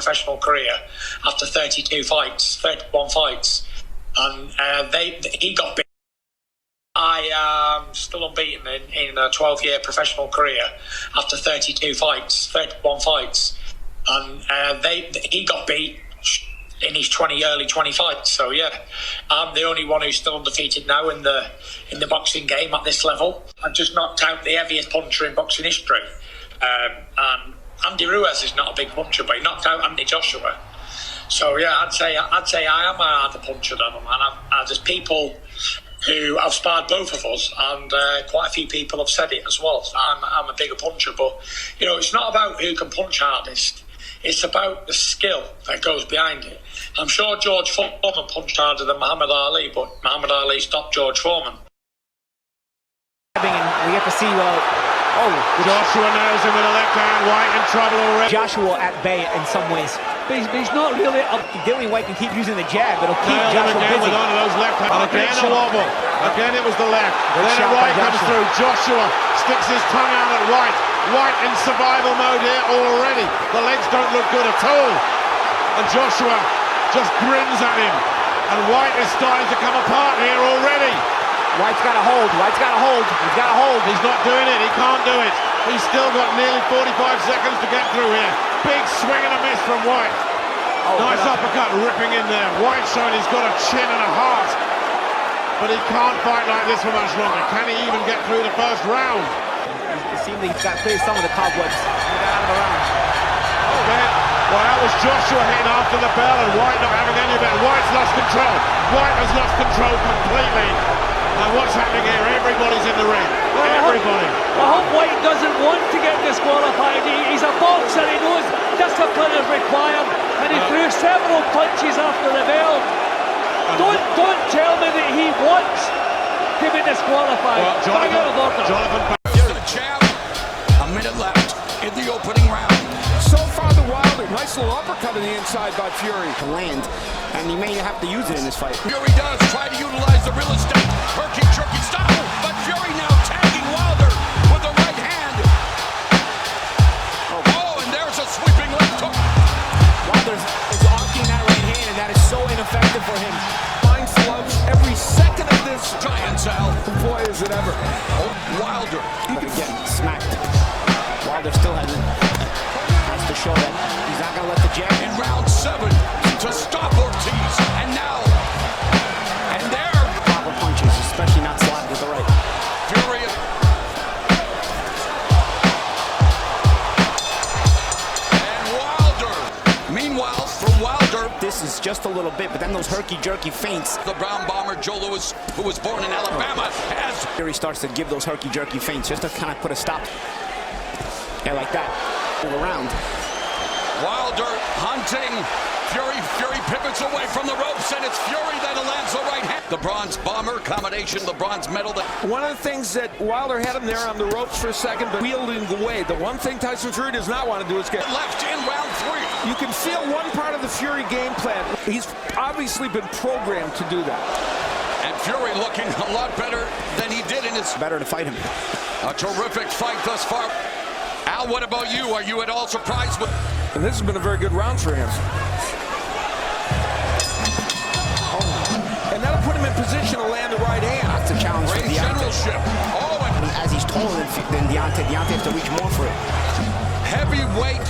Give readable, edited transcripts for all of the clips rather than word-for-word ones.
professional career after 32 fights, 31 fights, and he got beat. I am still unbeaten in a 12-year professional career after 32 fights, 31 fights, and he got beat in his early 20 fights. So yeah, I'm the only one who's still undefeated now in the boxing game at this level. I just knocked out the heaviest puncher in boxing history. And Andy Ruiz is not a big puncher, but he knocked out Anthony Joshure. So yeah, I'd say I am a harder puncher than him. And there's people who have sparred both of us, and quite a few people have said it as well. I'm a bigger puncher, but you know, it's not about who can punch hardest. It's about the skill that goes behind it. I'm sure George Foreman punched harder than Muhammad Ali, but Muhammad Ali stopped George Foreman. And we get to see, Joshua nails him with a left hand. White in trouble already. Joshua at bay in some ways. But he's not really up. Dillian White can keep using the jab. It'll keep Joshua again busy. with one of those left hands. Again a wobble. Again it was the left. Then a right comes through. Joshua sticks his tongue out at White. White in survival mode here already. The legs don't look good at all. And Joshua just grins at him. And White is starting to come apart here already. White's got a hold. White's got a hold. He's got a hold. He's not doing it. He can't do it. He's still got nearly 45 seconds to get through here. Big swing and a miss from White. Nice uppercut ripping in there. White showing he's got a chin and a heart. But he can't fight like this for much longer. Can he even get through the first round? It seems like he's got clear some of the cobwebs. He got out of the round. Oh man. Well, that was Joshua hitting after the bell and White not having any of it. White's lost control. White has lost control completely. And what's happening here? Everybody's in the ring. Everybody. I hope White doesn't want to get disqualified. He's a boxer. He knows discipline is required, and he threw several punches after the bell. Don't tell me that he wants to be disqualified. Well, Jonathan. Here's the jab. A minute left in the opening round. So far, the Wilder. Nice little uppercut on the inside by Fury. To land, and he may have to use it in this fight. Fury does try to utilize the real estate. Herky jerky stop, but Fury now tagging Wilder with the right hand. Oh, and there's a sweeping left hook. Wilder is arcing that right hand, and that is so ineffective for him. Mind flows every second of this. Giant Sal. Boy, is it ever. Oh, Wilder. But again, smacked. Wilder still has to show that he's not going to let the jab In round 7 to stop Ortiz. And now, and there. proper punches, especially not slapped with the right. Fury. And Wilder. Meanwhile, from Wilder. This is just a little bit, but then those herky-jerky feints. The brown bomber, Joe Louis, who was born in Alabama, has. Fury starts to give those herky-jerky feints just to kind of put a stop. Yeah, like that. Around. Wilder hunting. Fury pivots away from the ropes, and it's Fury that lands the right hand. The bronze bomber combination, the bronze medal. One of the things that Wilder had him there on the ropes for a second, but wielding away. The one thing Tyson Fury does not want to do is get Left in round 3. You can feel one part of the Fury game plan. He's obviously been programmed to do that. And Fury looking a lot better than he did in his. Better to fight him. A terrific fight thus far. Al, what about you? Are you at all surprised with? And this has been a very good round for him. And that'll put him in position to land the right hand. That's a challenge for Great Deontay. generalship. Oh, and As he's taller than Deontay, Deontay has to reach more for it. heavyweight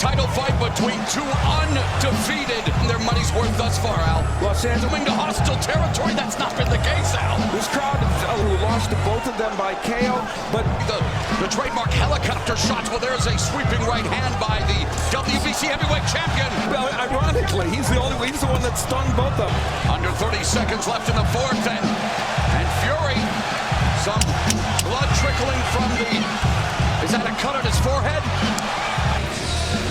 title fight between two undefeated. Their money's worth thus far, Al. Los Angeles. Moving to hostile territory, that's not been the case, Al. This crowd who lost to both of them by KO, but The trademark helicopter shots. Well, there's a sweeping right hand by the WBC heavyweight champion. well, ironically, he's the one that stunned both of them. Under 30 seconds left in the fourth, and Fury, some blood trickling from is that a cut on his forehead?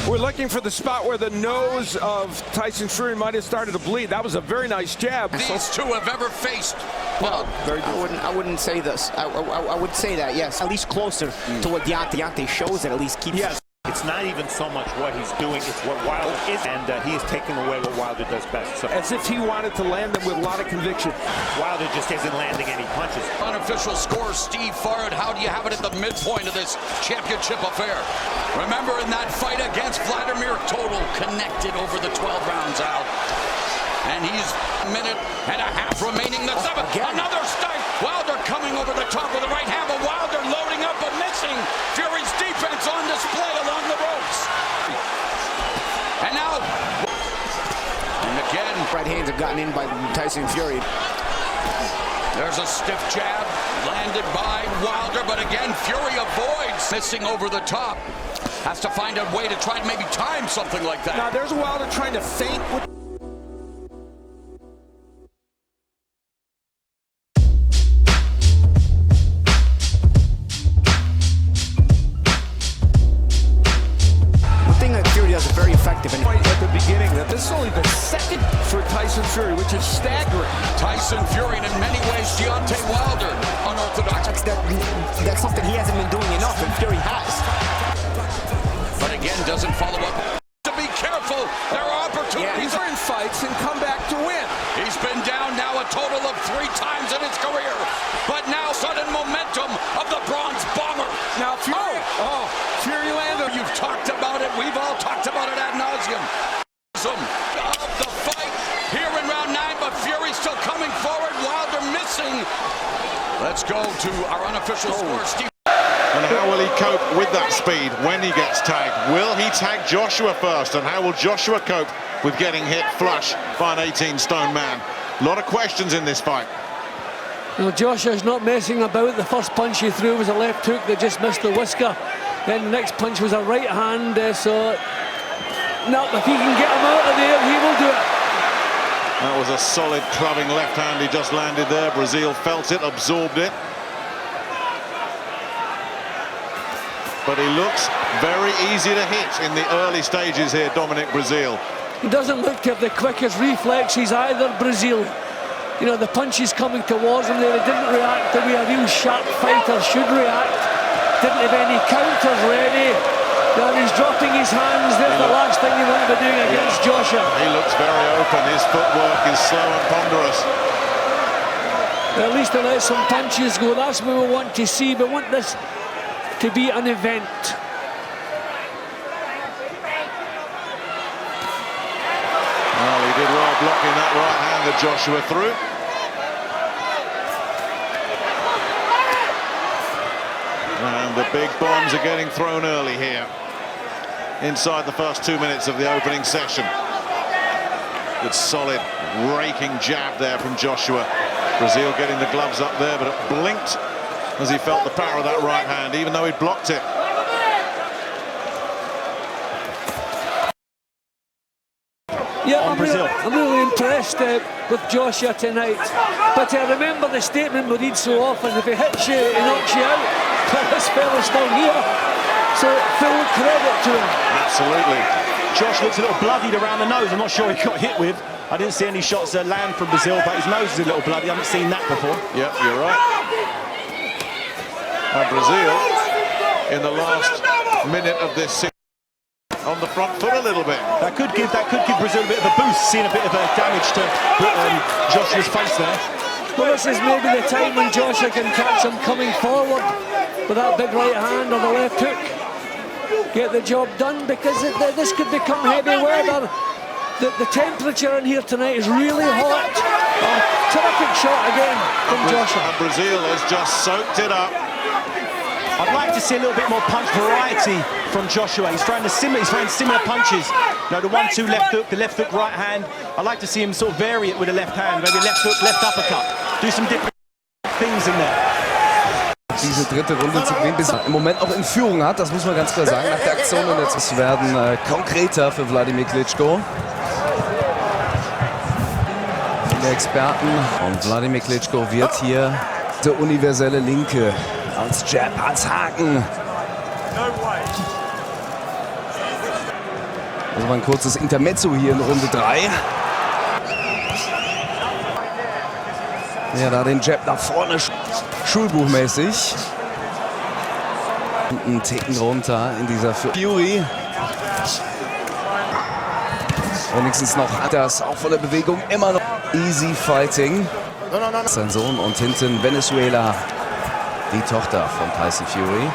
We're looking for the spot where the nose of Tyson Fury might have started to bleed. That was a very nice jab. These two have ever faced. Well, Very good. I wouldn't say this. I would say that, yes. At least closer to what Deontay shows, it at least keeps. Yes. It's not even so much what he's doing, it's what Wilder is, and he is taking away what Wilder does best. So, as if he wanted to land them with a lot of conviction. Wilder just isn't landing any punches. Unofficial score, Steve Farrad. How do you have it at the midpoint of this championship affair? Remember in that fight against Vladimir, total connected over the 12 rounds out. And he's a minute and a half remaining. The seventh, another strike. Wilder coming over the top with the right hand, but Wilder loading up but missing. Fury's defense on display along the ropes. And now, and again, Right hands have gotten in by Tyson Fury. there's a stiff jab landed by Wilder, but again, Fury avoids missing over the top. Has to find a way to try and maybe time something like that. Now there's Wilder trying to feint with very effective. And at the beginning, that this is only the second for Tyson Fury, which is staggering. Tyson Fury, and in many ways, Deontay Wilder, unorthodox. That's something he hasn't been doing enough, and Fury has. But again, doesn't follow up. To be careful, there are opportunities. He's in fights and come back to win. He's been down now a total of 3 times in his career. But now sudden momentum of the Bronze Bomber. Now Fury, Fury landed. You've talked about it. We've all talked about it ad nauseum. Of the fight here in round 9, but Fury still coming forward. Wilder missing. Let's go to our unofficial score, Steve. And how will he cope with that speed when he gets tagged? Will he tag Joshua first? And how will Joshua cope with getting hit flush by an 18-stone man? A lot of questions in this fight. Well, Joshua's not messing about. The first punch he threw was a left hook that just missed the whisker. Then the next punch was a right hand, so no, if he can get him out of there, he will do it. That was a solid clubbing left hand he just landed there. Brazil felt it, absorbed it. But he looks very easy to hit in the early stages here, Dominic Brazil. He doesn't look to have the quickest reflexes either, Brazil. You know, the punches coming towards him there, he didn't react the way a real sharp fighter should react. Didn't have any counters ready. Now he's dropping his hands. That's the last thing you want to be doing against Joshua. He looks very open. His footwork is slow and ponderous. At least he let some punches go. That's what we want to see. We want this to be an event. Well, he did well blocking that right hand that Joshua threw. And the big bombs are getting thrown early here, inside the first 2 minutes of the opening session. Good solid raking jab there from Joshua. Brazil getting the gloves up there, but it blinked as he felt the power of that right hand, even though he blocked it. Yeah, I'm really impressed with Joshua tonight. But remember the statement we read so often: if he hits you, he knocks you out. But this fella's still here, so full credit to him. Absolutely. Josh looks a little bloodied around the nose. I'm not sure he got hit with. I didn't see any shots land from Brazil, but his nose is a little bloody. I haven't seen that before. Yep, you're right. And Brazil, in the last minute of this on the front foot a little bit. That could give Brazil a bit of a boost, seeing a bit of a damage to Joshua's face there. Well, this is maybe the time when Joshua can catch him coming forward with that big right hand or the left hook. Get the job done, because this could become heavy weather. The temperature in here tonight is really hot. Terrific shot again from Joshua. And Brazil has just soaked it up. I'd like to see a little bit more punch variety from Joshua. He's throwing similar punches. No, the 1-2 left hook, the left hook right hand. I'd like to see him sort of vary it with the left hand, maybe left hook, left uppercut. Do some different things in there. Diese dritte Runde zu gewinnen, bis er im Moment auch in Führung hat, das muss man ganz klar sagen, nach der Aktion. Und jetzt werden konkreter für Wladimir Klitschko. Viele Experten. Und Wladimir Klitschko wird hier der universelle Linke als Jab, als Haken. Das war ein kurzes Intermezzo hier in Runde 3. Ja, da den Jab nach vorne, schulbuchmäßig. einen Ticken runter in dieser Fury. Wenigstens noch hat das auch von der Bewegung immer noch easy fighting. Sein Sohn und hinten Venezuela, die Tochter von Tyson Fury.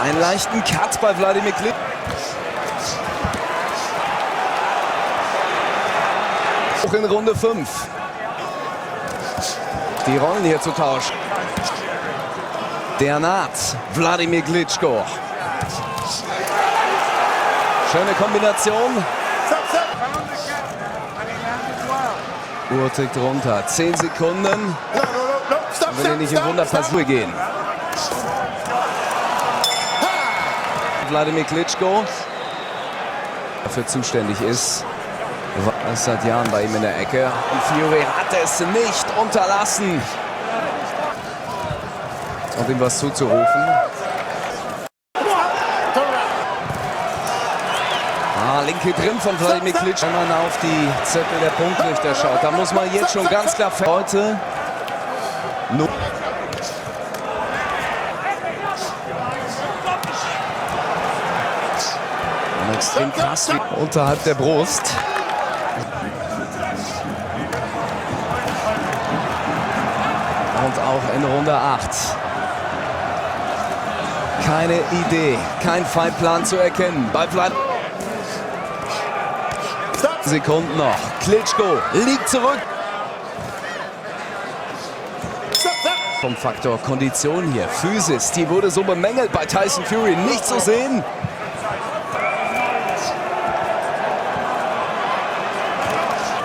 Einen leichten Cut bei Wladimir Klitschko. Auch in Runde 5. Die Rollen hier zu tauschen. Der naht Wladimir Klitschko. Schöne Kombination. Uhr tickt runter. 10 Sekunden. Will er nicht im Wunderversuch gehen. Wladimir Klitschko dafür zuständig ist. Er ist seit Jahren bei ihm in der Ecke. Und Fury hat es nicht unterlassen, um ihm was zuzurufen. Linke drin von Wladimir Klitschko. Wenn man auf die Zettel der Punktrichter schaut, da muss man jetzt schon ganz klar heute nur extrem krass unterhalb der Brust. Und auch in Runde 8. Keine Idee, kein Fightplan zu erkennen. Bei Wladimir Sekunden noch. Klitschko liegt zurück. Vom Faktor Kondition hier, Physis, die wurde so bemängelt bei Tyson Fury, nicht zu sehen.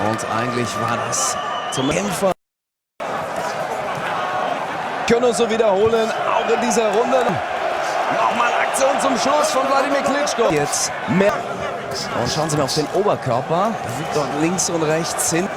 Und eigentlich war das zum Kämpfer. Können uns so wiederholen, auch in dieser Runde. Nochmal Aktion zum Schluss von Wladimir Klitschko. Jetzt mehr. Und schauen Sie mal auf den Oberkörper. Er wiegt dort links und rechts hin.